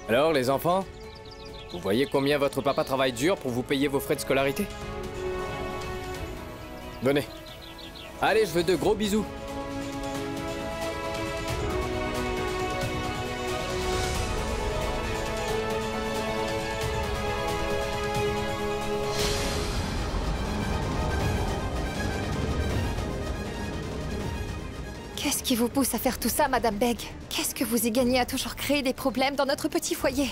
Alors, les enfants? Vous voyez combien votre papa travaille dur pour vous payer vos frais de scolarité? Venez. Allez, je veux de gros bisous. Qu'est-ce qui vous pousse à faire tout ça, Madame Beg? Qu'est-ce que vous y gagnez à toujours créer des problèmes dans notre petit foyer?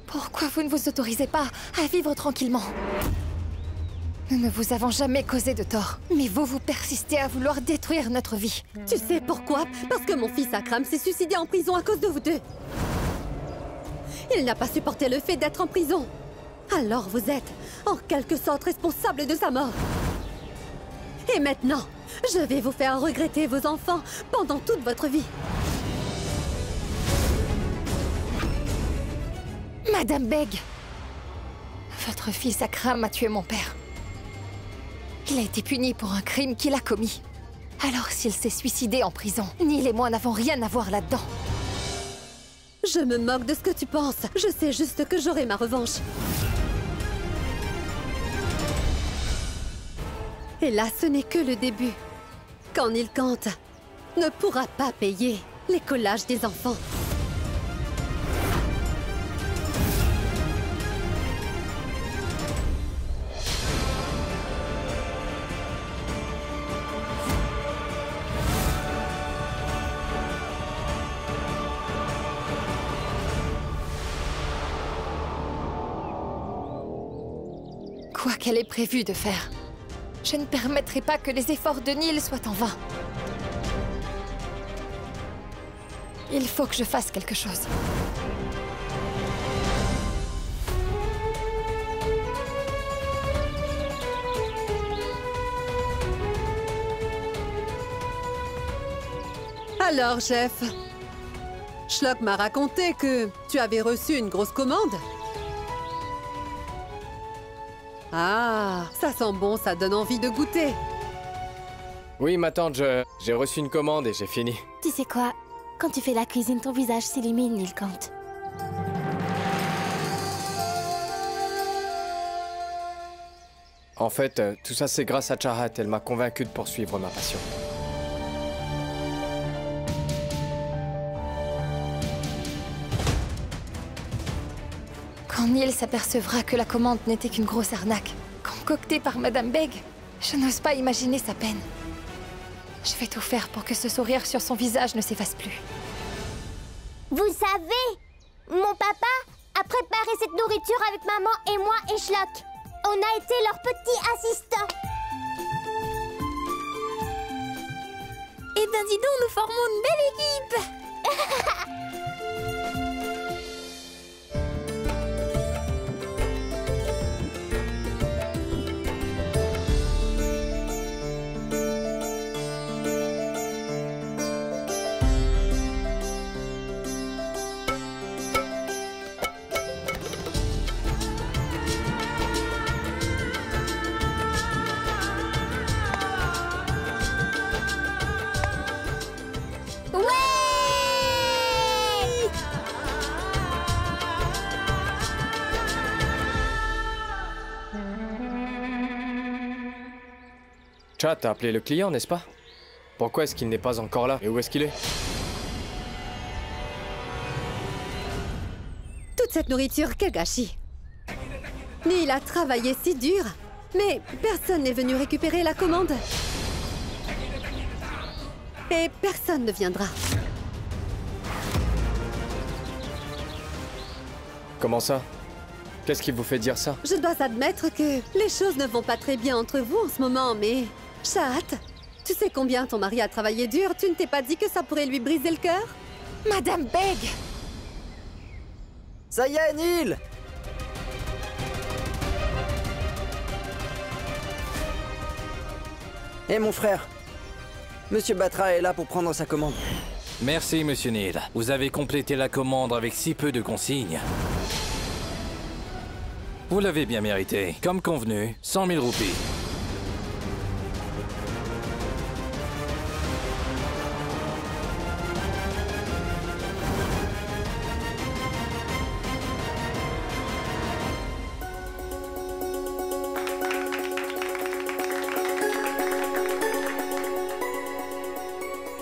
Pourquoi vous ne vous autorisez pas à vivre tranquillement? Nous ne vous avons jamais causé de tort, mais vous persistez à vouloir détruire notre vie. Tu sais pourquoi? Parce que mon fils Akram s'est suicidé en prison à cause de vous deux. Il n'a pas supporté le fait d'être en prison. Alors vous êtes, en quelque sorte, responsable de sa mort. Et maintenant, je vais vous faire regretter vos enfants pendant toute votre vie. Madame Beg, votre fils Akram a tué mon père. Il a été puni pour un crime qu'il a commis. Alors s'il s'est suicidé en prison, Neil et moi n'avons rien à voir là-dedans. Je me moque de ce que tu penses. Je sais juste que j'aurai ma revanche. Et là, ce n'est que le début. Quand Neil Kant ne pourra pas payer les collages des enfants. Quoi qu'elle ait prévu de faire, je ne permettrai pas que les efforts de Neil soient en vain. Il faut que je fasse quelque chose. Alors, chef, Schlock m'a raconté que tu avais reçu une grosse commande. Ah, ça sent bon, ça donne envie de goûter. Oui, ma tante, j'ai reçu une commande et j'ai fini. Tu sais quoi? Quand tu fais la cuisine, ton visage s'illumine, Neil Kant. En fait, tout ça c'est grâce à Chahat, elle m'a convaincu de poursuivre ma passion. Quand Neil s'apercevra que la commande n'était qu'une grosse arnaque, concoctée par Madame Beg, je n'ose pas imaginer sa peine. Je vais tout faire pour que ce sourire sur son visage ne s'efface plus. Vous savez, mon papa a préparé cette nourriture avec maman et moi et Schlock. On a été leur petit assistant. Eh ben dis donc, nous formons une belle équipe. Chat, t'as appelé le client, n'est-ce pas? Pourquoi est-ce qu'il n'est pas encore là? Et où est-ce qu'il est? Toute cette nourriture, quel gâchis. Neil a travaillé si dur, mais personne n'est venu récupérer la commande. Et personne ne viendra. Comment ça? Qu'est-ce qui vous fait dire ça? Je dois admettre que les choses ne vont pas très bien entre vous en ce moment, mais... Chahat, tu sais combien ton mari a travaillé dur? Tu ne t'es pas dit que ça pourrait lui briser le cœur? Madame Beg! Ça y est, Neil! Et mon frère, Monsieur Batra est là pour prendre sa commande. Merci, Monsieur Neil. Vous avez complété la commande avec si peu de consignes. Vous l'avez bien mérité. Comme convenu, 100 000 roupies.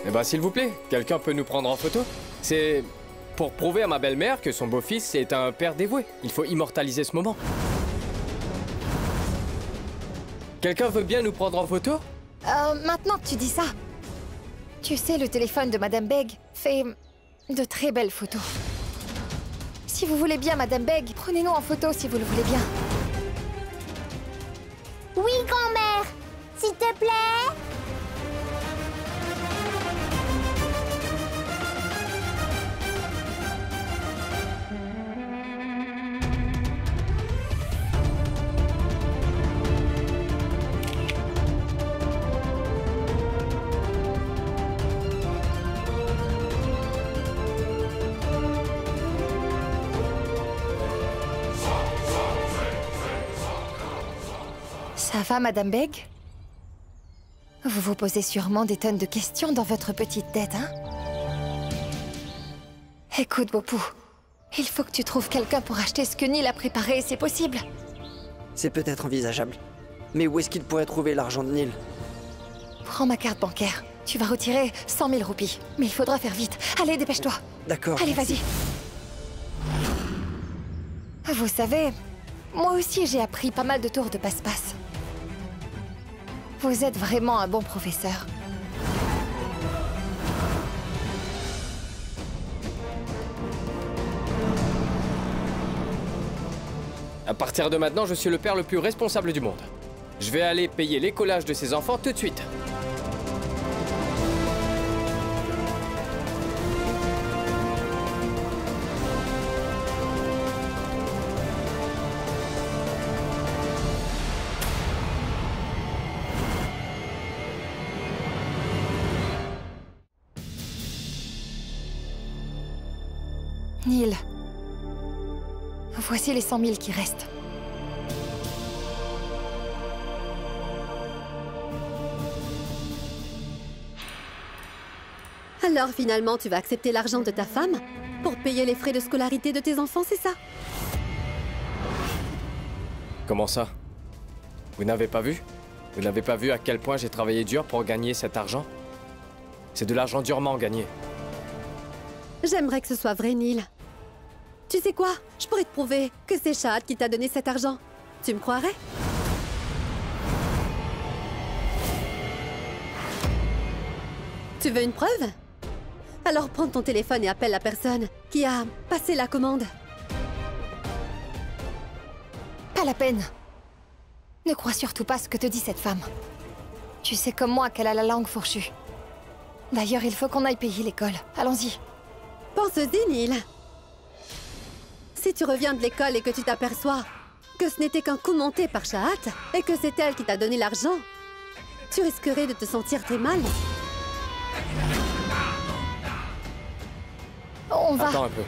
Eh ben, s'il vous plaît, quelqu'un peut nous prendre en photo? C'est pour prouver à ma belle-mère que son beau-fils est un père dévoué. Il faut immortaliser ce moment. Quelqu'un veut bien nous prendre en photo? Maintenant que tu dis ça, tu sais, le téléphone de Madame Beg fait de très belles photos. Si vous voulez bien, Madame Beg, prenez-nous en photo si vous le voulez bien. Oui, grand-mère. S'il te plaît. Ça va, Madame Beg? Vous vous posez sûrement des tonnes de questions dans votre petite tête, hein? Écoute, Bopou, il faut que tu trouves quelqu'un pour acheter ce que Neil a préparé, c'est possible. C'est peut-être envisageable. Mais où est-ce qu'il pourrait trouver l'argent de Neil? Prends ma carte bancaire. Tu vas retirer 100 000 roupies. Mais il faudra faire vite. Allez, dépêche-toi. D'accord. Allez, vas-y. Vous savez, moi aussi j'ai appris pas mal de tours de passe-passe. Vous êtes vraiment un bon professeur. À partir de maintenant, je suis le père le plus responsable du monde. Je vais aller payer l'écolage de ces enfants tout de suite. Neil, voici les 100 000 qui restent. Alors finalement, tu vas accepter l'argent de ta femme pour payer les frais de scolarité de tes enfants, c'est ça? Comment ça? Vous n'avez pas vu? Vous n'avez pas vu à quel point j'ai travaillé dur pour gagner cet argent? C'est de l'argent durement gagné. J'aimerais que ce soit vrai, Neil. Tu sais quoi? Je pourrais te prouver que c'est Shahad qui t'a donné cet argent. Tu me croirais? Tu veux une preuve? Alors prends ton téléphone et appelle la personne qui a passé la commande. Pas la peine. Ne crois surtout pas ce que te dit cette femme. Tu sais comme moi qu'elle a la langue fourchue. D'ailleurs, il faut qu'on aille payer l'école. Allons-y. Pense-y, Neil. Si tu reviens de l'école et que tu t'aperçois que ce n'était qu'un coup monté par Shahad et que c'est elle qui t'a donné l'argent, tu risquerais de te sentir très mal. On va... Attends un peu.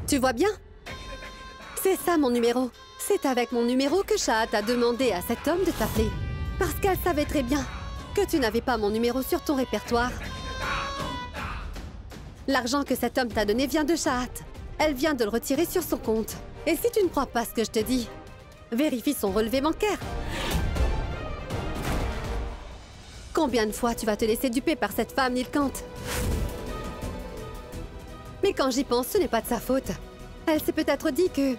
Tu vois bien? C'est ça mon numéro. C'est avec mon numéro que Shahad a demandé à cet homme de t'appeler. Parce qu'elle savait très bien que tu n'avais pas mon numéro sur ton répertoire. L'argent que cet homme t'a donné vient de Shahad. Elle vient de le retirer sur son compte. Et si tu ne crois pas ce que je te dis, vérifie son relevé bancaire. Combien de fois tu vas te laisser duper par cette femme, Nilkant? Mais quand j'y pense, ce n'est pas de sa faute. Elle s'est peut-être dit que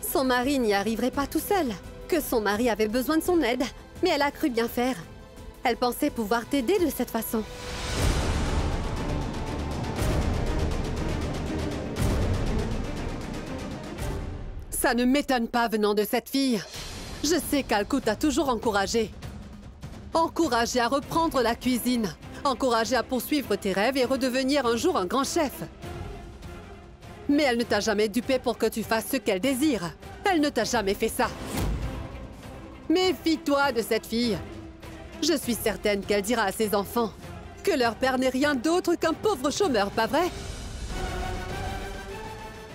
son mari n'y arriverait pas tout seul, que son mari avait besoin de son aide, mais elle a cru bien faire. Elle pensait pouvoir t'aider de cette façon. Ça ne m'étonne pas venant de cette fille. Je sais qu'Alkut t'a toujours encouragé. Encouragé à reprendre la cuisine. Encouragé à poursuivre tes rêves et redevenir un jour un grand chef. Mais elle ne t'a jamais dupé pour que tu fasses ce qu'elle désire. Elle ne t'a jamais fait ça. Méfie-toi de cette fille. Je suis certaine qu'elle dira à ses enfants que leur père n'est rien d'autre qu'un pauvre chômeur, pas vrai?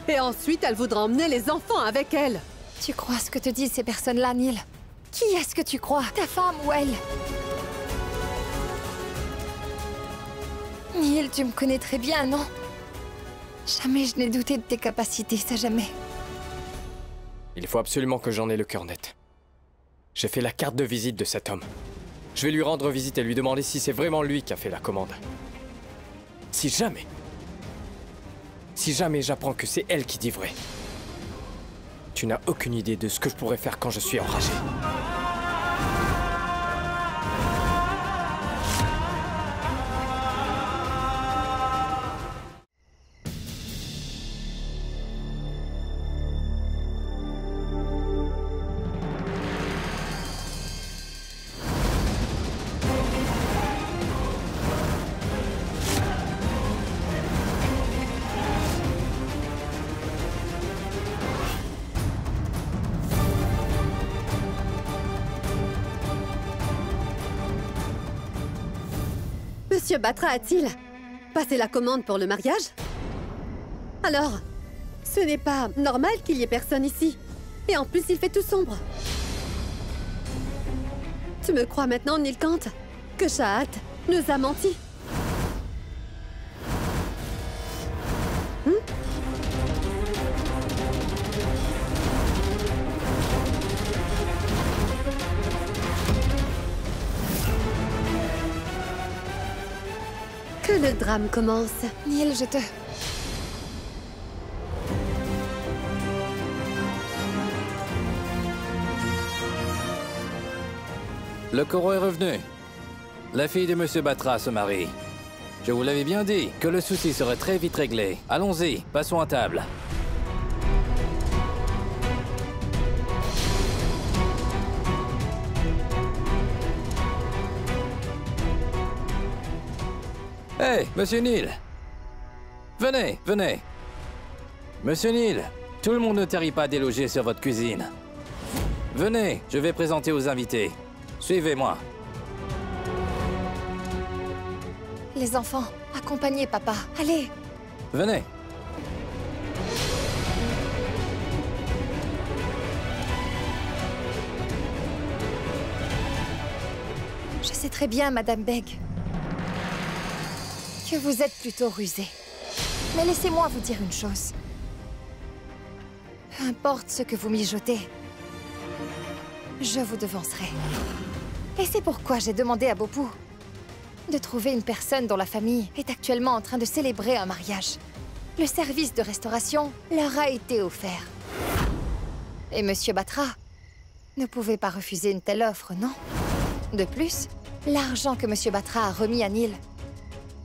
Et ensuite, elle voudra emmener les enfants avec elle. Tu crois ce que te disent ces personnes-là, Neil? Qui est-ce que tu crois? Ta femme ou elle? Neil, tu me connais très bien, non? Jamais je n'ai douté de tes capacités, ça jamais. Il faut absolument que j'en ai le cœur net. J'ai fait la carte de visite de cet homme. Je vais lui rendre visite et lui demander si c'est vraiment lui qui a fait la commande. Si jamais j'apprends que c'est elle qui dit vrai, tu n'as aucune idée de ce que je pourrais faire quand je suis enragé. Monsieur Batra a-t-il passé la commande pour le mariage? Alors, ce n'est pas normal qu'il y ait personne ici. Et en plus, il fait tout sombre. Tu me crois maintenant, Nilkant, que Shahat nous a menti? Que le drame commence. Neil, je te... Le coraux est revenu. La fille de Monsieur Batra se marie. Je vous l'avais bien dit, que le souci serait très vite réglé. Allons-y, passons à table. Hey, Monsieur Neil! Venez, venez! Monsieur Neil, tout le monde ne tarit pas d'éloger sur votre cuisine. Venez, je vais présenter aux invités. Suivez-moi. Les enfants, accompagnez papa. Allez! Venez. Je sais très bien, Madame Beg, que vous êtes plutôt rusée. Mais laissez-moi vous dire une chose. Peu importe ce que vous mijotez, je vous devancerai. Et c'est pourquoi j'ai demandé à Bopou de trouver une personne dont la famille est actuellement en train de célébrer un mariage. Le service de restauration leur a été offert. Et Monsieur Batra ne pouvait pas refuser une telle offre, non? De plus, l'argent que Monsieur Batra a remis à Neil,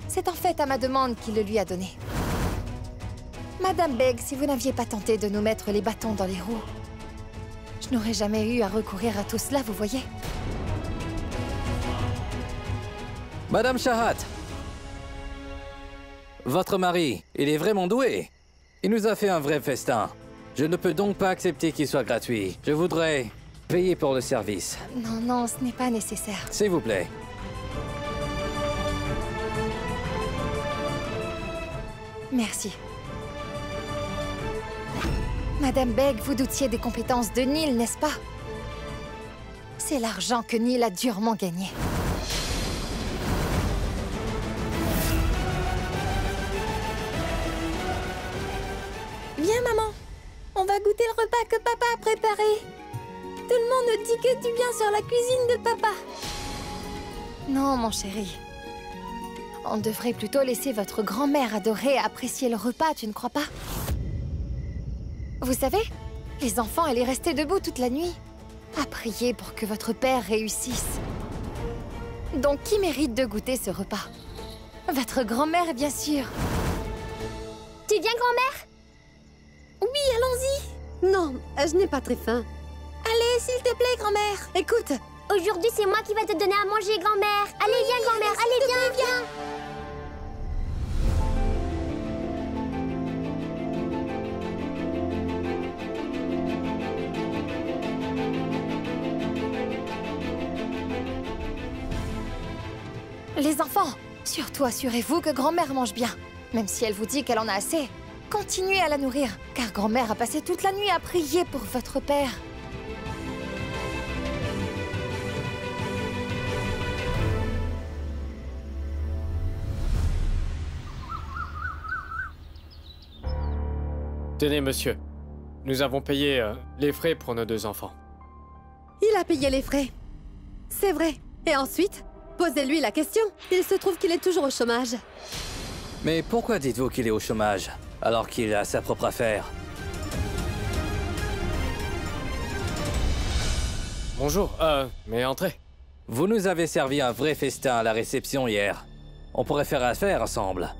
c'est en fait à ma demande qu'il le lui a donné. Madame Beg, si vous n'aviez pas tenté de nous mettre les bâtons dans les roues, je n'aurais jamais eu à recourir à tout cela, vous voyez? Madame Shahat, votre mari, il est vraiment doué. Il nous a fait un vrai festin. Je ne peux donc pas accepter qu'il soit gratuit. Je voudrais payer pour le service. Non, non, ce n'est pas nécessaire. S'il vous plaît. Merci. Madame Beg, vous doutiez des compétences de Neil, n'est-ce pas? C'est l'argent que Neil a durement gagné. Viens, maman. On va goûter le repas que papa a préparé. Tout le monde dit que tu viens sur la cuisine de papa. Non, mon chéri. On devrait plutôt laisser votre grand-mère adorée apprécier le repas, tu ne crois pas? Vous savez, les enfants, elle est restée debout toute la nuit, à prier pour que votre père réussisse. Donc, qui mérite de goûter ce repas? Votre grand-mère, bien sûr. Tu viens, grand-mère? Oui, allons-y. Non, je n'ai pas très faim. Allez, s'il te plaît, grand-mère. Écoute, Aujourd'hui, c'est moi qui vais te donner à manger, grand-mère. Allez, viens, grand-mère. Allez, viens, viens. Les enfants, surtout assurez-vous que grand-mère mange bien. Même si elle vous dit qu'elle en a assez, continuez à la nourrir, car grand-mère a passé toute la nuit à prier pour votre père. Tenez, monsieur. Nous avons payé les frais pour nos 2 enfants. Il a payé les frais. C'est vrai. Et ensuite, posez-lui la question. Il se trouve qu'il est toujours au chômage. Mais pourquoi dites-vous qu'il est au chômage, alors qu'il a sa propre affaire? Bonjour, mais entrez. Vous nous avez servi un vrai festin à la réception hier. On pourrait faire affaire ensemble.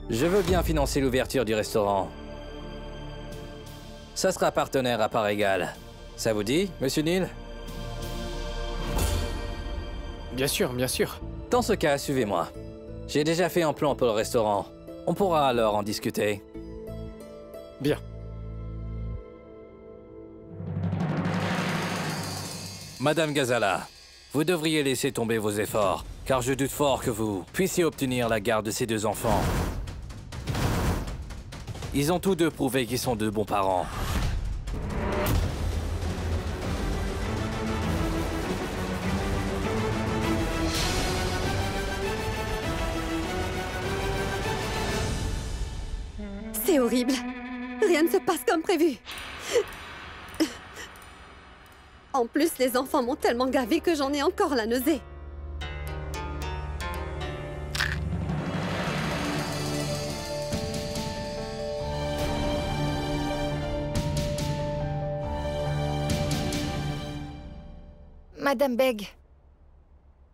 Je veux bien financer l'ouverture du restaurant. Ça sera partenaire à part égale. Ça vous dit, monsieur Neal? Bien sûr, bien sûr. Dans ce cas, suivez-moi. J'ai déjà fait un plan pour le restaurant. On pourra alors en discuter. Bien. Madame Ghazala, vous devriez laisser tomber vos efforts, car je doute fort que vous puissiez obtenir la garde de ces 2 enfants. Ils ont tous 2 prouvé qu'ils sont de bons parents. C'est horrible. Rien ne se passe comme prévu. En plus, les enfants m'ont tellement gavé que j'en ai encore la nausée. Madame Beg,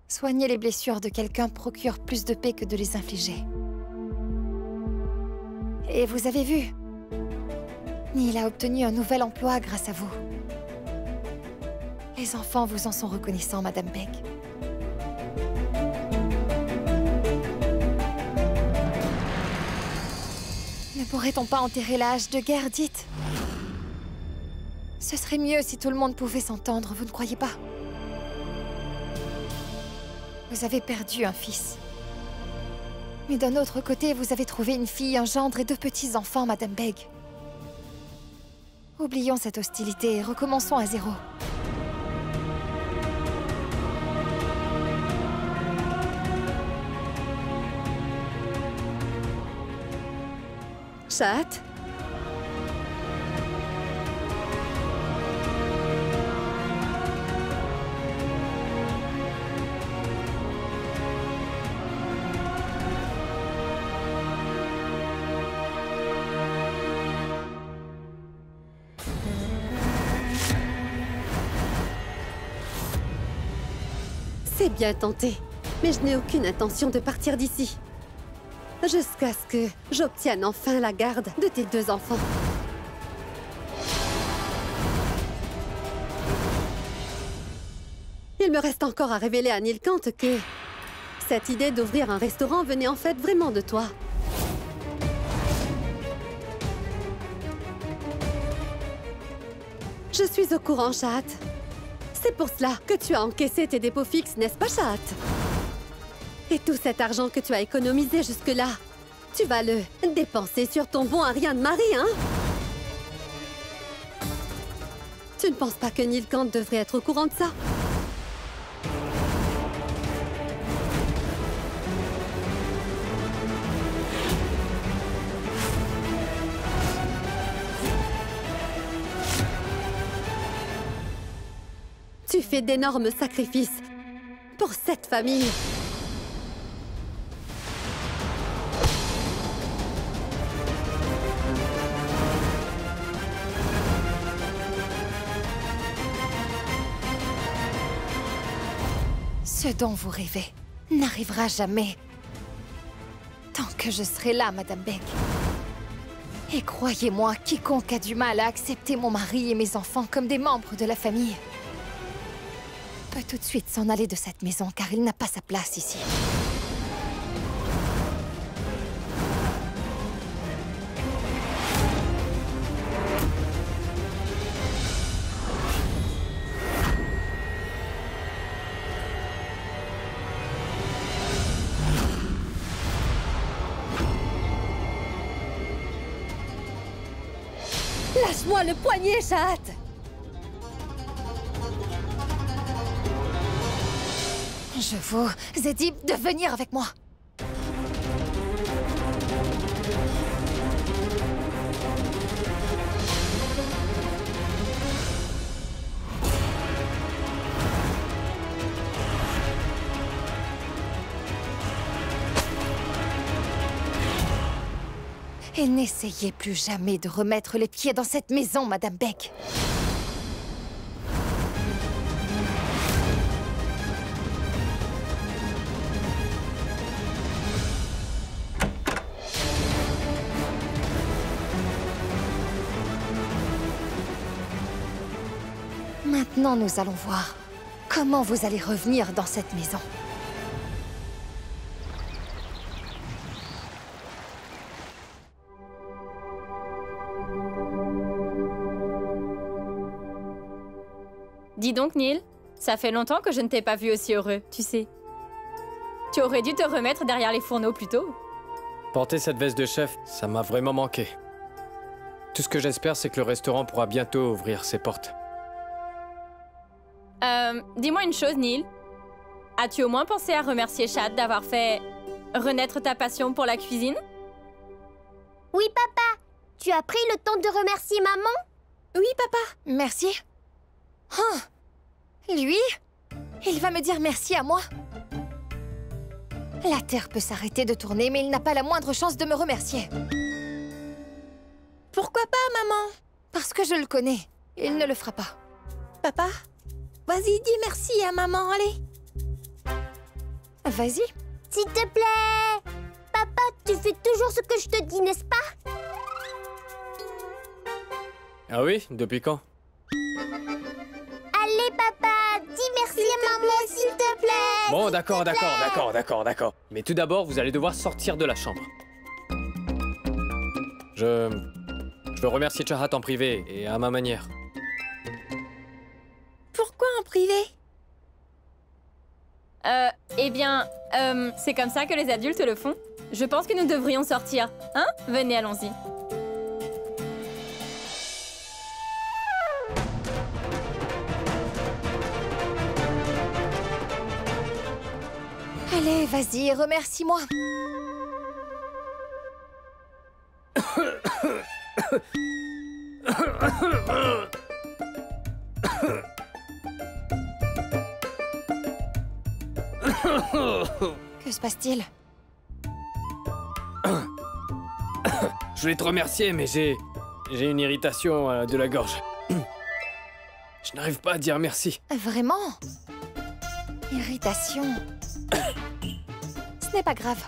soigner les blessures de quelqu'un procure plus de paix que de les infliger. Et vous avez vu, Neal a obtenu un nouvel emploi grâce à vous. Les enfants vous en sont reconnaissants, Madame Beg. Ne pourrait-on pas enterrer la hache de guerre, dites? Ce serait mieux si tout le monde pouvait s'entendre, vous ne croyez pas? Vous avez perdu un fils. Mais d'un autre côté, vous avez trouvé une fille, un gendre et 2 petits-enfants, Madame Beg. Oublions cette hostilité et recommençons à 0. Chat? C'est bien tenté, mais je n'ai aucune intention de partir d'ici. Jusqu'à ce que j'obtienne enfin la garde de tes 2 enfants. Il me reste encore à révéler à Neal Kant que cette idée d'ouvrir un restaurant venait en fait vraiment de toi. Je suis au courant, Chat. C'est pour cela que tu as encaissé tes dépôts fixes, n'est-ce pas, Chat? Et tout cet argent que tu as économisé jusque-là, tu vas le dépenser sur ton bon à rien de mari, hein? Tu ne penses pas que Neal Kant devrait être au courant de ça? Tu fais d'énormes sacrifices pour cette famille. Ce dont vous rêvez n'arrivera jamais. Tant que je serai là, Madame Beg. Et croyez-moi, quiconque a du mal à accepter mon mari et mes enfants comme des membres de la famille peut tout de suite s'en aller de cette maison, car il n'a pas sa place ici. Lâche-moi le poignet, chatte! Je vous ai dit de venir avec moi. Et n'essayez plus jamais de remettre les pieds dans cette maison, Madame Beck. Maintenant, nous allons voir comment vous allez revenir dans cette maison. Dis donc, Neil, ça fait longtemps que je ne t'ai pas vu aussi heureux, tu sais. Tu aurais dû te remettre derrière les fourneaux plus tôt. Porter cette veste de chef, ça m'a vraiment manqué. Tout ce que j'espère, c'est que le restaurant pourra bientôt ouvrir ses portes. Dis-moi une chose, Neil. As-tu au moins pensé à remercier Chad d'avoir fait renaître ta passion pour la cuisine? Oui, papa. Tu as pris le temps de remercier maman? Oui, papa. Merci. Ah, lui, il va me dire merci à moi. La Terre peut s'arrêter de tourner, mais il n'a pas la moindre chance de me remercier. Pourquoi pas, maman? Parce que je le connais. Il ne le fera pas. Papa, vas-y, dis merci à maman, allez. Vas-y. S'il te plaît. Papa, tu fais toujours ce que je te dis, n'est-ce pas? Ah oui? Depuis quand? Allez, papa, dis merci à maman, s'il te plaît. Bon, d'accord. Mais tout d'abord, vous allez devoir sortir de la chambre. Je veux remercier Chahat en privé et à ma manière. Pourquoi en privé? Eh bien, c'est comme ça que les adultes le font. Je pense que nous devrions sortir. Hein? Venez, allons-y. Allez, vas-y, remercie-moi. Que se passe-t-il? Je voulais te remercier, mais j'ai une irritation de la gorge. Je n'arrive pas à dire merci. Vraiment? Irritation. Ce n'est pas grave.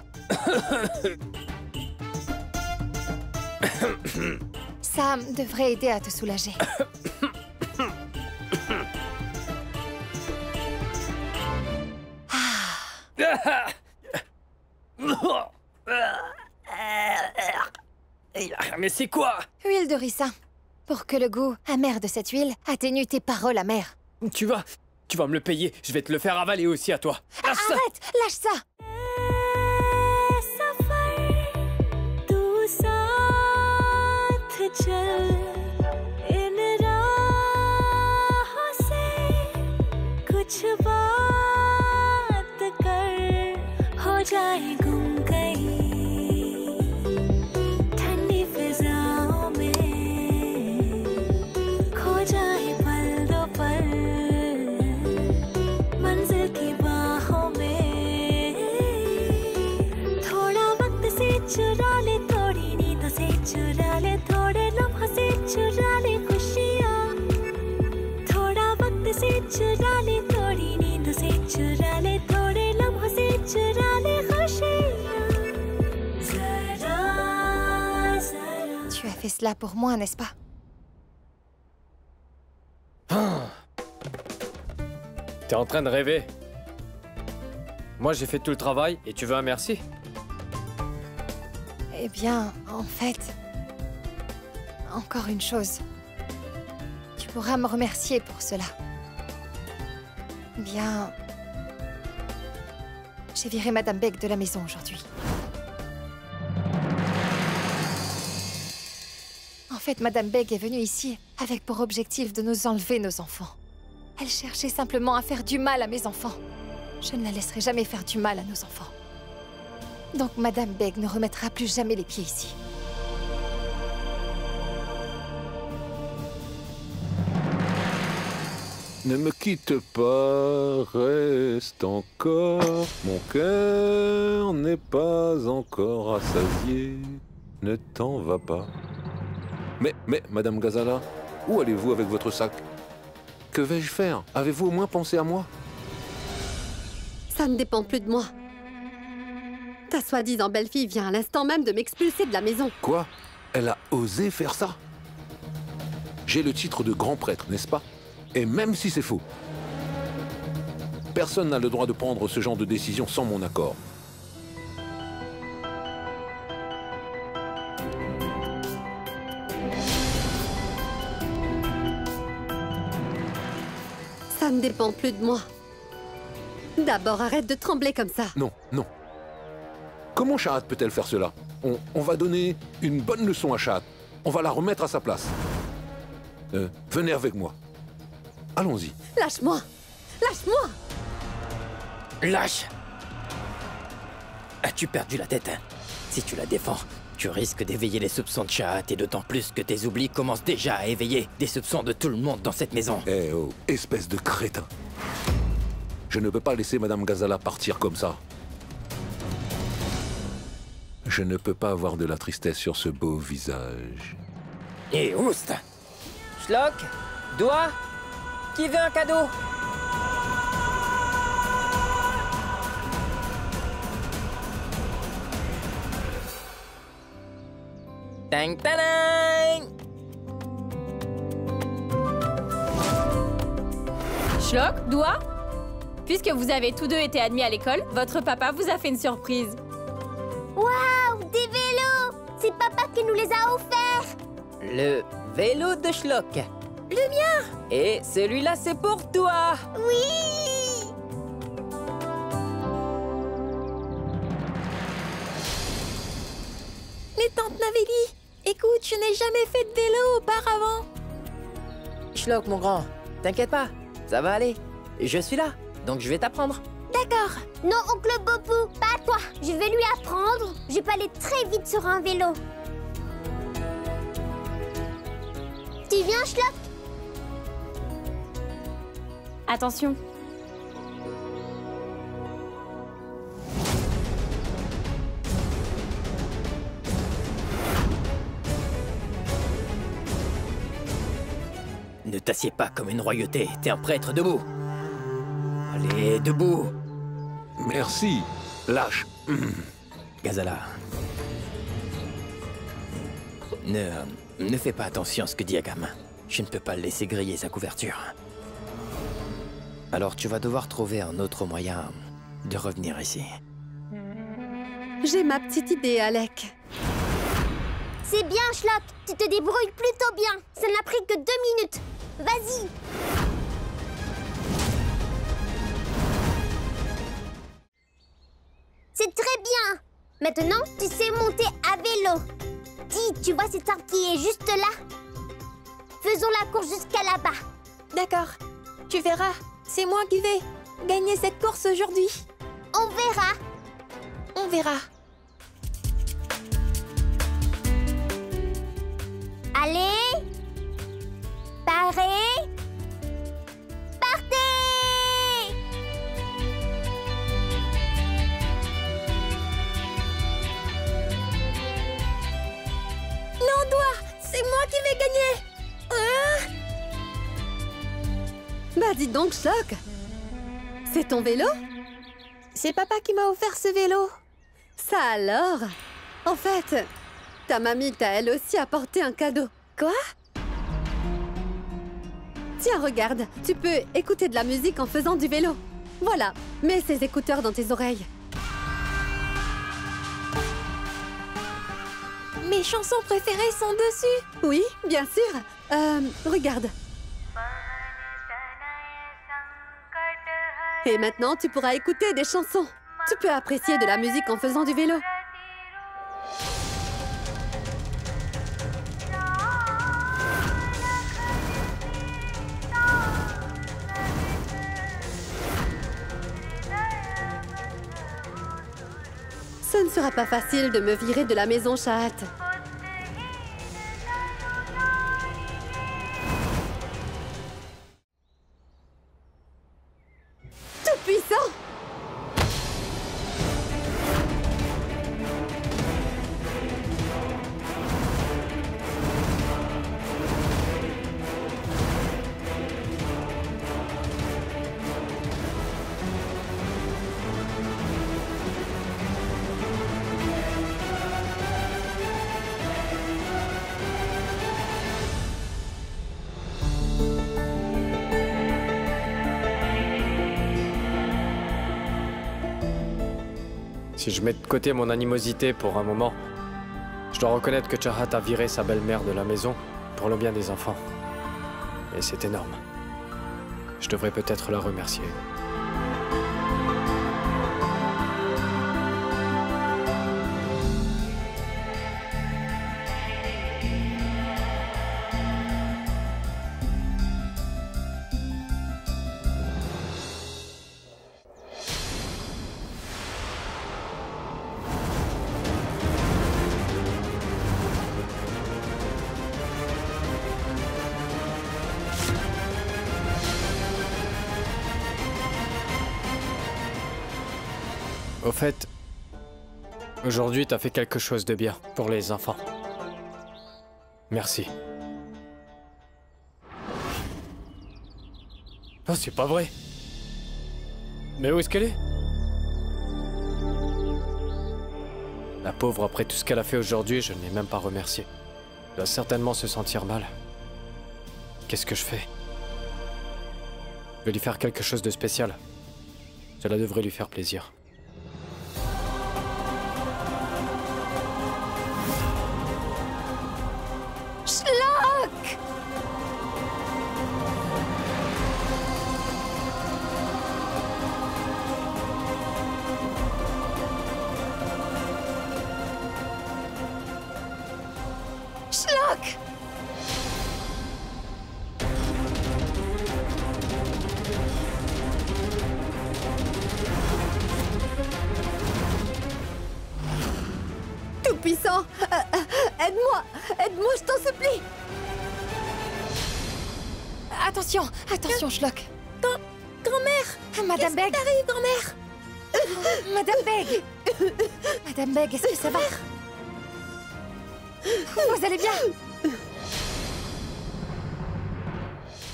Ça devrait aider à te soulager. Mais c'est quoi? Huile de ricin. Pour que le goût amer de cette huile atténue tes paroles amères. Tu vas me le payer. Je vais te le faire avaler aussi à toi. Lâche ça! Arrête! Lâche ça! Tu as fait cela pour moi, n'est-ce pas? T'es en train de rêver. Moi, j'ai fait tout le travail et tu veux un merci? Eh bien, en fait... Encore une chose. Tu pourras me remercier pour cela. Bien... J'ai viré Madame Beck de la maison aujourd'hui. En fait, Madame Beg est venue ici avec pour objectif de nous enlever nos enfants. Elle cherchait simplement à faire du mal à mes enfants. Je ne la laisserai jamais faire du mal à nos enfants. Donc Madame Beg ne remettra plus jamais les pieds ici. Ne me quitte pas, reste encore. Mon cœur n'est pas encore rassasié. Ne t'en va pas. Mais, Madame Gazala, où allez-vous avec votre sac? Que vais-je faire? Avez-vous au moins pensé à moi? Ça ne dépend plus de moi. Ta soi-disant belle-fille vient à l'instant même de m'expulser de la maison. Quoi? Elle a osé faire ça? J'ai le titre de grand prêtre, n'est-ce pas? Et même si c'est faux, personne n'a le droit de prendre ce genre de décision sans mon accord. Ça ne dépend plus de moi. D'abord, arrête de trembler comme ça. Non, non. Comment Shahat peut-elle faire cela? On va donner une bonne leçon à Shahat. On va la remettre à sa place. Venez avec moi. Allons-y. Lâche-moi! Lâche-moi! Lâche! As-tu perdu la tête? Si tu la défends, tu risques d'éveiller les soupçons de Shahat, et d'autant plus que tes oublis commencent déjà à éveiller des soupçons de tout le monde dans cette maison. Eh oh, espèce de crétin. Je ne peux pas laisser Madame Gazala partir comme ça. Je ne peux pas avoir de la tristesse sur ce beau visage. Et oust! Shlock? Doigt? Qui veut un cadeau? Tang tadang! Shlock, Doua? Puisque vous avez tous deux été admis à l'école, votre papa vous a fait une surprise. Waouh, des vélos! C'est papa qui nous les a offerts! Le vélo de Shlock. Le mien! Et celui-là, c'est pour toi! Oui! Les tantes m'avaient dit. Écoute, je n'ai jamais fait de vélo auparavant. Shlock, mon grand, t'inquiète pas, ça va aller. Je suis là, donc je vais t'apprendre. D'accord. Non, oncle Bopou, pas toi. Je vais lui apprendre. Je peux aller très vite sur un vélo. Tu viens, Shlock? Attention. Ne t'assieds pas comme une royauté, t'es un prêtre, debout. Allez, debout. Merci, lâche. Gazala. Ne fais pas attention à ce que dit Agam. Je ne peux pas le laisser griller sa couverture. Alors tu vas devoir trouver un autre moyen de revenir ici. J'ai ma petite idée, Alec. C'est bien, Shlock. Tu te débrouilles plutôt bien. Ça n'a pris que 2 minutes. Vas-y. C'est très bien. Maintenant, tu sais monter à vélo. Dis, tu vois cet arbre qui est juste là? Faisons la course jusqu'à là-bas. D'accord. Tu verras. C'est moi qui vais gagner cette course aujourd'hui. On verra. On verra. Allez. Parez. Partez. Non, Doigt, c'est moi qui vais gagner. Bah dis donc, Shlock. C'est ton vélo? C'est papa qui m'a offert ce vélo. Ça alors? En fait, ta mamie t'a elle aussi apporté un cadeau. Quoi? Tiens, regarde, tu peux écouter de la musique en faisant du vélo. Voilà, mets ces écouteurs dans tes oreilles. Mes chansons préférées sont dessus. Oui, bien sûr. Regarde. Et maintenant, tu pourras écouter des chansons. Tu peux apprécier de la musique en faisant du vélo. Ce ne sera pas facile de me virer de la maison Shahat. Tout puissant! Si je mets de côté mon animosité pour un moment, je dois reconnaître que Chahat a viré sa belle-mère de la maison pour le bien des enfants. Et c'est énorme. Je devrais peut-être la remercier. Au fait, aujourd'hui t'as fait quelque chose de bien pour les enfants. Merci. Oh, c'est pas vrai. Mais où est-ce qu'elle est? La pauvre, après tout ce qu'elle a fait aujourd'hui, je ne l'ai même pas remerciée. Elle doit certainement se sentir mal. Qu'est-ce que je fais? Je vais lui faire quelque chose de spécial. Cela devrait lui faire plaisir. Schlock! Schlock! Tout-puissant! Aide-moi! Aide-moi, je t'en supplie! Attention, attention, Schlock. Grand-mère! Madame Beg! Qu'est-ce qui t'arrive, grand-mère? Madame Beg! Madame Beg, est-ce que ça va? Vous allez bien?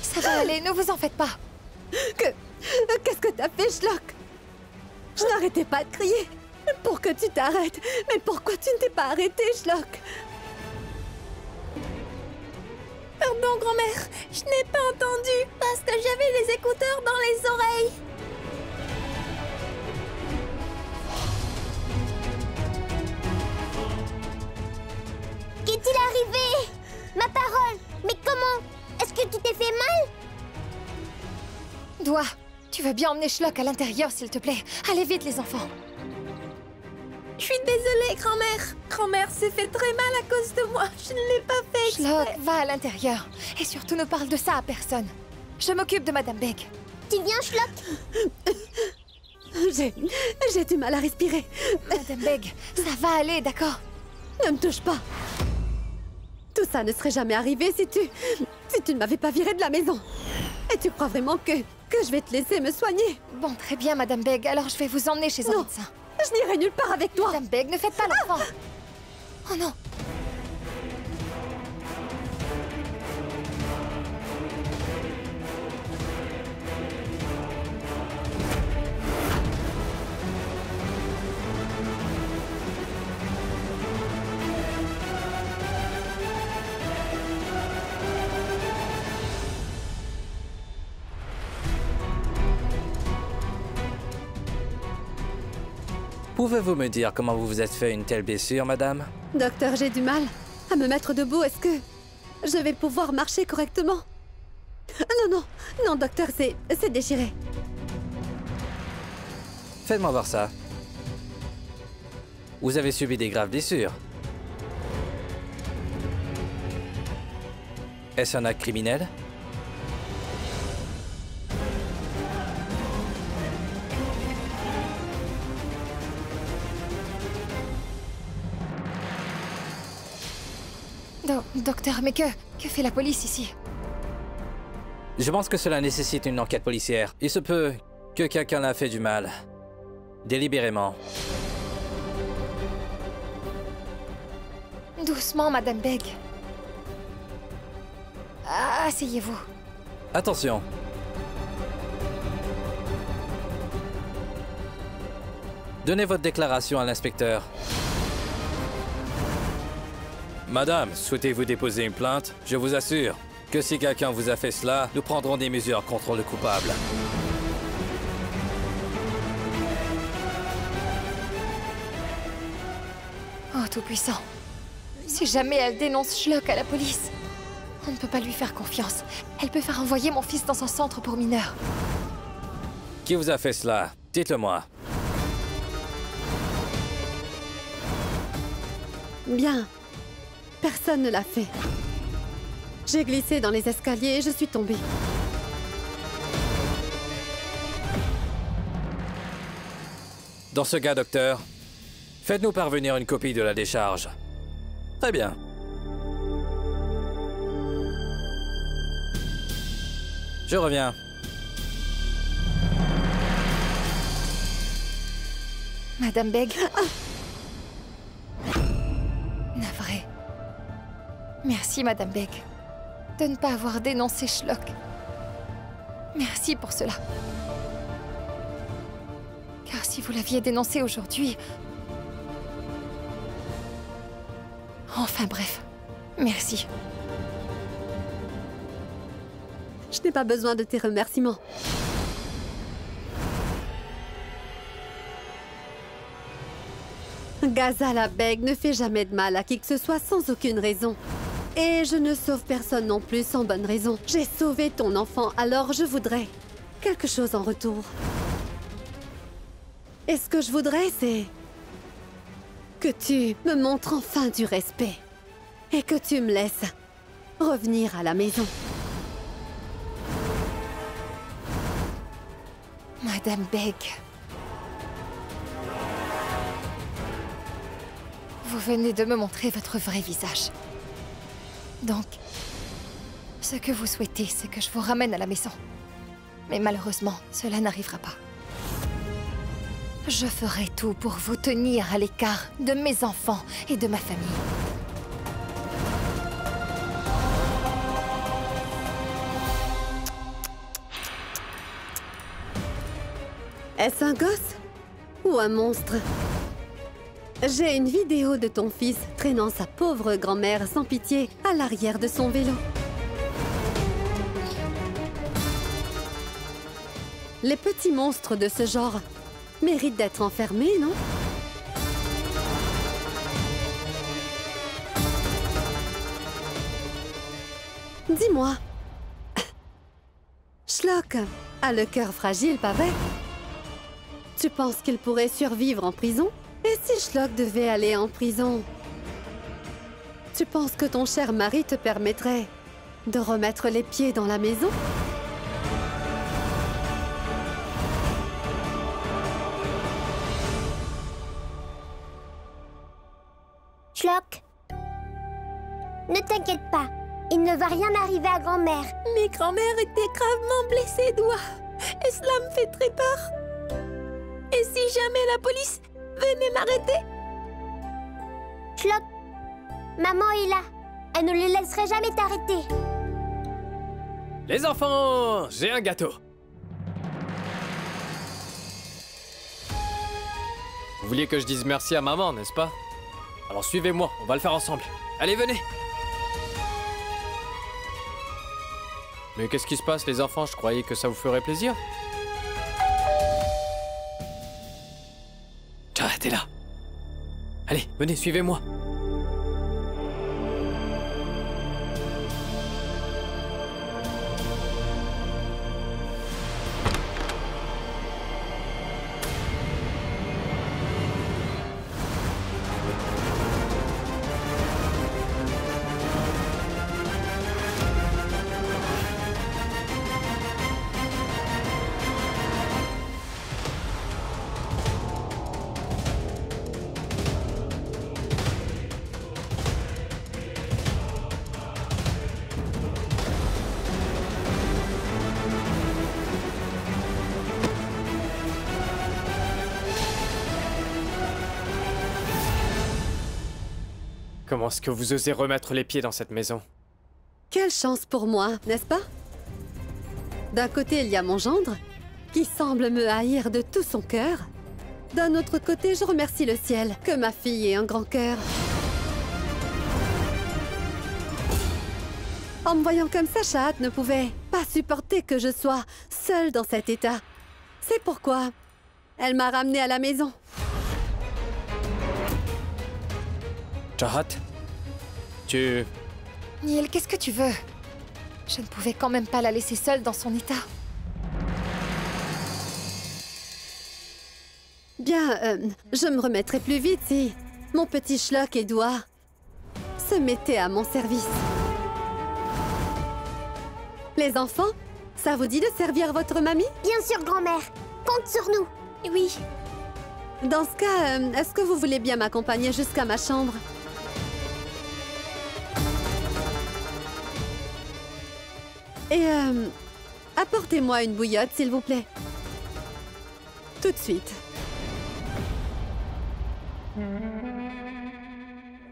Ça va aller, ne vous en faites pas. Qu'est-ce que t'as fait, Schlock? Je n'arrêtais pas de crier pour que tu t'arrêtes. Mais pourquoi tu ne t'es pas arrêté, Schlock? Pardon, grand-mère, je n'ai pas entendu parce que j'avais les écouteurs dans les oreilles. Qu'est-il arrivé? Ma parole! Mais comment? Est-ce que tu t'es fait mal? Doigt, tu veux bien emmener Schlock à l'intérieur, s'il te plaît? Allez vite, les enfants. Je suis désolée, grand-mère. Grand-mère s'est fait très mal à cause de moi. Je ne l'ai pas fait exprès. Schlock, va à l'intérieur. Et surtout, ne parle de ça à personne. Je m'occupe de Madame Beg. Tu viens, Schlock? J'ai du mal à respirer. Madame Beg, ça va aller, d'accord? Ne me touche pas. Tout ça ne serait jamais arrivé si tu ne m'avais pas viré de la maison. Et tu crois vraiment que je vais te laisser me soigner? Bon, très bien, Madame Beg. Alors, je vais vous emmener chez un médecin. Je n'irai nulle part avec toi. Madame Beg, ne faites pas l'enfant. Oh non. Pouvez-vous me dire comment vous vous êtes fait une telle blessure, madame? Docteur, j'ai du mal à me mettre debout. Est-ce que je vais pouvoir marcher correctement? Non, docteur, c'est déchiré. Faites-moi voir ça. Vous avez subi des graves blessures. Est-ce un acte criminel? docteur, mais que fait la police ici? Je pense que cela nécessite une enquête policière. Il se peut que quelqu'un a fait du mal. Délibérément. Doucement, Madame Begg. Asseyez-vous. Attention. Donnez votre déclaration à l'inspecteur. Madame, souhaitez-vous déposer une plainte? Je vous assure que si quelqu'un vous a fait cela, nous prendrons des mesures contre le coupable. Oh, Tout-Puissant. Si jamais elle dénonce Schlock à la police, on ne peut pas lui faire confiance. Elle peut faire envoyer mon fils dans un centre pour mineurs. Qui vous a fait cela? Dites-le-moi. Bien. Personne ne l'a fait. J'ai glissé dans les escaliers et je suis tombée. Dans ce cas, docteur, faites-nous parvenir une copie de la décharge. Très bien. Je reviens. Madame Begg. Navré. Merci, Madame Begg, de ne pas avoir dénoncé Schlock. Merci pour cela. Car si vous l'aviez dénoncé aujourd'hui... Enfin bref, merci. Je n'ai pas besoin de tes remerciements. Ghazala Beg ne fait jamais de mal à qui que ce soit sans aucune raison. Et je ne sauve personne non plus sans bonne raison. J'ai sauvé ton enfant, alors je voudrais quelque chose en retour. Et ce que je voudrais, c'est que tu me montres enfin du respect. Et que tu me laisses revenir à la maison. Madame Begg. Vous venez de me montrer votre vrai visage. Donc, ce que vous souhaitez, c'est que je vous ramène à la maison. Mais malheureusement, cela n'arrivera pas. Je ferai tout pour vous tenir à l'écart de mes enfants et de ma famille. Est-ce un gosse ou un monstre? J'ai une vidéo de ton fils traînant sa pauvre grand-mère sans pitié à l'arrière de son vélo. Les petits monstres de ce genre méritent d'être enfermés, non? Dis-moi, Schlock a le cœur fragile, pas vrai? Tu penses qu'il pourrait survivre en prison? Et si Schlock devait aller en prison? Tu penses que ton cher mari te permettrait de remettre les pieds dans la maison? Schlock, ne t'inquiète pas, il ne va rien arriver à grand-mère. Mais grand-mère était gravement blessée, doigt. Et cela me fait très peur. Et si jamais la police venait m'arrêter? Schlock, maman est là. Elle ne les laisserait jamais t'arrêter. Les enfants, j'ai un gâteau. Vous vouliez que je dise merci à maman, n'est-ce pas? Alors suivez-moi, on va le faire ensemble. Allez, venez! Mais qu'est-ce qui se passe, les enfants? Je croyais que ça vous ferait plaisir. Ah, t'es là. Allez, venez, suivez-moi. Comment est-ce que vous osez remettre les pieds dans cette maison? Quelle chance pour moi, n'est-ce pas? D'un côté, il y a mon gendre, qui semble me haïr de tout son cœur. D'un autre côté, je remercie le ciel que ma fille ait un grand cœur. En me voyant comme ça, Shahat ne pouvait pas supporter que je sois seule dans cet état. C'est pourquoi elle m'a ramenée à la maison. Shahat, tu... Neil, qu'est-ce que tu veux? Je ne pouvais quand même pas la laisser seule dans son état. Bien, je me remettrai plus vite si mon petit Shlock et Doua se mettaient à mon service. Les enfants, ça vous dit de servir votre mamie? Bien sûr, grand-mère. Compte sur nous. Oui. Dans ce cas, est-ce que vous voulez bien m'accompagner jusqu'à ma chambre? Et apportez-moi une bouillotte, s'il vous plaît. Tout de suite.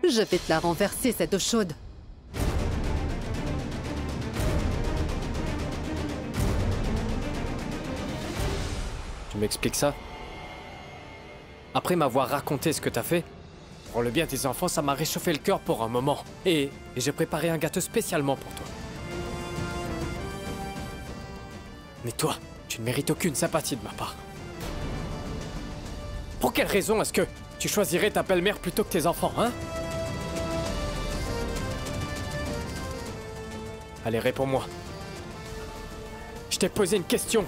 Je vais te la renverser, cette eau chaude. Tu m'expliques ça? Après m'avoir raconté ce que t'as fait, pour le bien des enfants, ça m'a réchauffé le cœur pour un moment. Et j'ai préparé un gâteau spécialement pour toi. Mais toi, tu ne mérites aucune sympathie de ma part. Pour quelle raison est-ce que tu choisirais ta belle-mère plutôt que tes enfants, hein? Allez, réponds-moi. Je t'ai posé une question.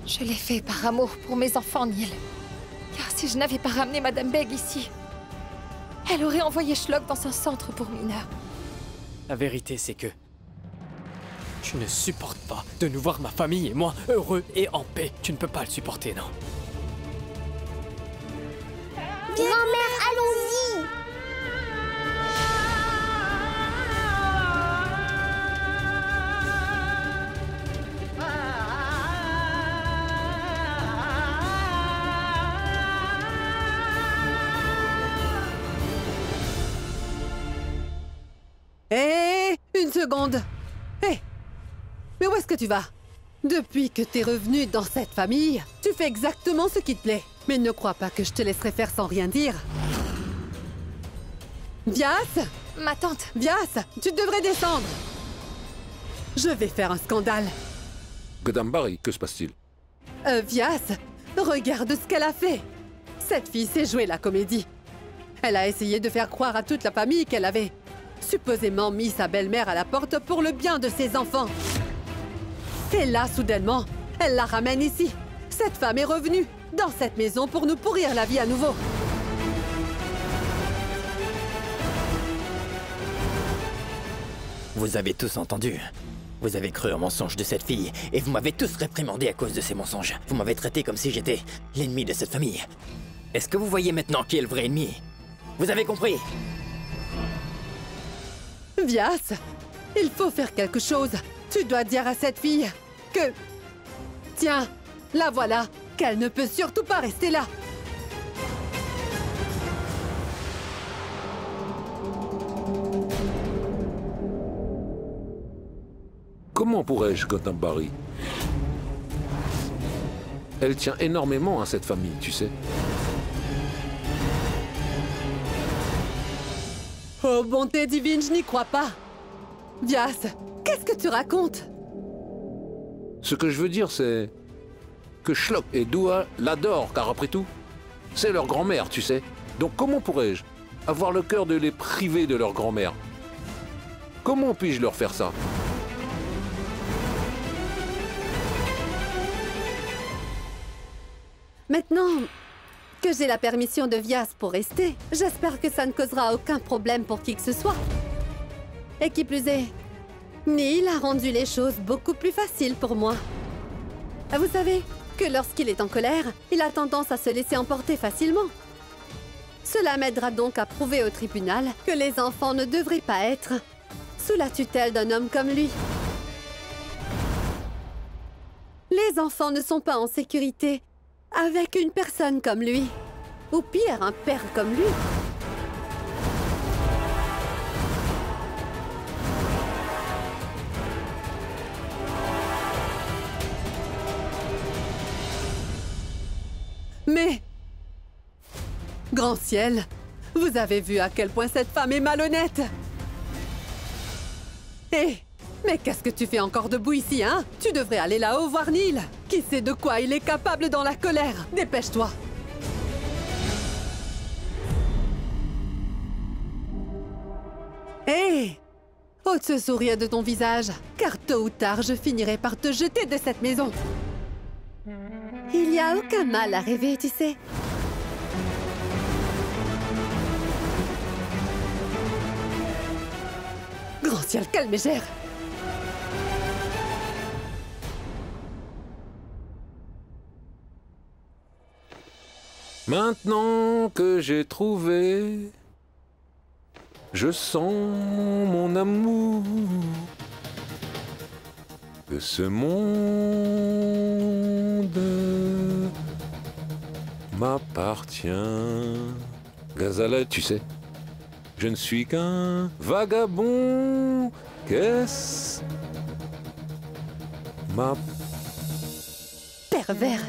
Je l'ai fait par amour pour mes enfants, Neil. Car si je n'avais pas ramené Madame Beg ici, elle aurait envoyé Shlock dans un centre pour mineurs. La vérité, c'est que tu ne supportes pas de nous voir, ma famille et moi, heureux et en paix. Tu ne peux pas le supporter, non? Grand-mère, allons-y. Hé, une seconde. Hé, mais où est-ce que tu vas? Depuis que t'es revenu dans cette famille, tu fais exactement ce qui te plaît. Mais ne crois pas que je te laisserai faire sans rien dire. Vyas? Ma tante. Vyas, tu devrais descendre. Je vais faire un scandale. Godambari, que se passe-t-il? Vyas, regarde ce qu'elle a fait. Cette fille sait jouer la comédie. Elle a essayé de faire croire à toute la famille qu'elle avait supposément mis sa belle-mère à la porte pour le bien de ses enfants. Et là, soudainement, elle la ramène ici. Cette femme est revenue dans cette maison pour nous pourrir la vie à nouveau. Vous avez tous entendu. Vous avez cru au mensonge de cette fille et vous m'avez tous réprimandé à cause de ces mensonges. Vous m'avez traité comme si j'étais l'ennemi de cette famille. Est-ce que vous voyez maintenant qui est le vrai ennemi? Vous avez compris? Vyas, il faut faire quelque chose. Tu dois dire à cette fille que... Tiens, la voilà, qu'elle ne peut surtout pas rester là. Comment pourrais-je, Godambari? Elle tient énormément à cette famille, tu sais. Oh, bonté divine, je n'y crois pas. Vyas, qu'est-ce que tu racontes? Ce que je veux dire, c'est que Shlock et Doua l'adorent, car après tout, c'est leur grand-mère, tu sais. Donc comment pourrais-je avoir le cœur de les priver de leur grand-mère? Comment puis-je leur faire ça? Maintenant que j'ai la permission de Vyas pour rester, j'espère que ça ne causera aucun problème pour qui que ce soit. Et qui plus est, Neil a rendu les choses beaucoup plus faciles pour moi. Vous savez que lorsqu'il est en colère, il a tendance à se laisser emporter facilement. Cela m'aidera donc à prouver au tribunal que les enfants ne devraient pas être sous la tutelle d'un homme comme lui. Les enfants ne sont pas en sécurité avec une personne comme lui. Ou pire, un père comme lui. Mais... Grand ciel, vous avez vu à quel point cette femme est malhonnête. Hé, mais qu'est-ce que tu fais encore debout ici, hein? Tu devrais aller là-haut voir Neil. Qui sait de quoi il est capable dans la colère? Dépêche-toi. Hé, ôte ce sourire de ton visage, car tôt ou tard, je finirai par te jeter de cette maison. Il n'y a aucun mal à rêver, tu sais. Grand ciel, quelle mégère! Maintenant que j'ai trouvé, je sens mon amour, que ce monde m'appartient. Gazala, tu sais, je ne suis qu'un vagabond. Qu'est-ce Pervers!